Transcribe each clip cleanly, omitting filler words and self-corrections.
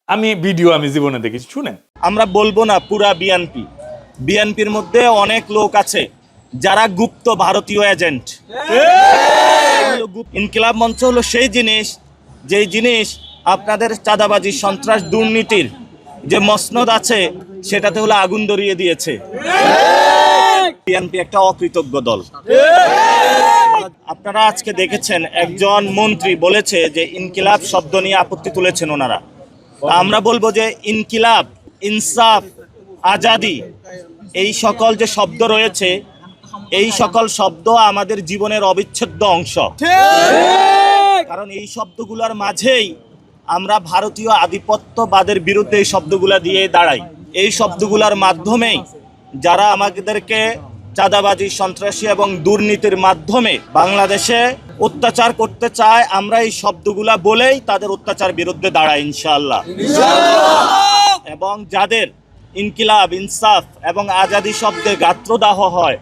আমি ভিডিও আমি জীবনে দেখেছি, শুনেন। আমরা বলবো না পুরা বিএনপির মধ্যে অনেক লোক আছে যারা গুপ্ত ভারতীয় এজেন্ট। ইনকিলাব মঞ্চ হলো সেই জিনিস, যেই জিনিস আপনাদের চাঁদাবাজি, সন্ত্রাস, দুর্নীতির যে মসনদ আছে সেটাতে হলো আগুন ধরিয়ে দিয়েছে। বিএনপি একটা অকৃতজ্ঞ দল। আপনারা আজকে দেখেছেন একজন মন্ত্রী বলেছে যে ইনকিলাব শব্দ নিয়ে আপত্তি তুলেছেন ওনারা। আমরা বলবো যে ইনকিলাব, ইনসাফ, আজাদি, এই সকল যে শব্দ রয়েছে, এই সকল শব্দ আমাদের জীবনের অবিচ্ছেদ্য অংশ। কারণ এই শব্দগুলোর মাঝেই আমরা ভারতীয় আধিপত্যবাদের বিরুদ্ধে এই শব্দগুলা দিয়ে দাঁড়াই। এই শব্দগুলোর মাধ্যমেই যারা আমাদেরকে চাঁদাবাজি, সন্ত্রাসী এবং দুর্নীতির মাধ্যমে বাংলাদেশে অত্যাচার করতে চায়, আমরা এই শব্দগুলা বলেই তাদের অত্যাচার বিরুদ্ধে দাঁড়াই ইনশাআল্লাহ। এবং যাদের ইনকিলাব, ইনসাফ এবং আজাদি শব্দে গাত্রদাহ হয়,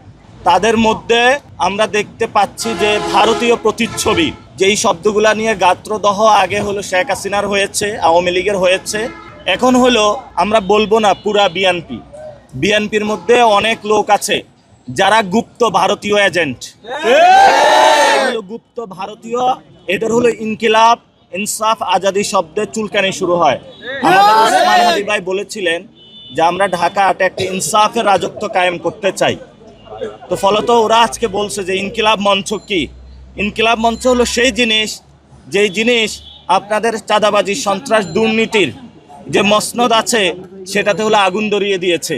তাদের মধ্যে আমরা দেখতে পাচ্ছি যে ভারতীয় প্রতিচ্ছবি। যেই শব্দগুলা নিয়ে গাত্রদাহ আগে হলো শেখ হাসিনার হয়েছে, আওয়ামী লীগের হয়েছে, এখন হলো আমরা বলবো না পুরা বিএনপির মধ্যে অনেক লোক আছে যারা গুপ্ত ভারতীয় এজেন্ট। গুপ্ত ভারতীয়, এদের হলো ইনকিলাব, ইনসাফ, আজাদি শব্দে চুলকানি শুরু হয়। আমাদের ওসমান হাদি ভাই বলেছিলেন যে আমরা ঢাকা আটে একটা ইনসাফের রাজত্ব কায়েম করতে চাই। তো ফলত ওরা আজকে বলছে যে ইনকিলাব মঞ্চ কি? ইনকিলাব মঞ্চ হলো সেই জিনিস, যেই জিনিস আপনাদের চাঁদাবাজি, সন্ত্রাস, দুর্নীতির যে মসনদ আছে সেটাতে হলো আগুন ধরিয়ে দিয়েছে।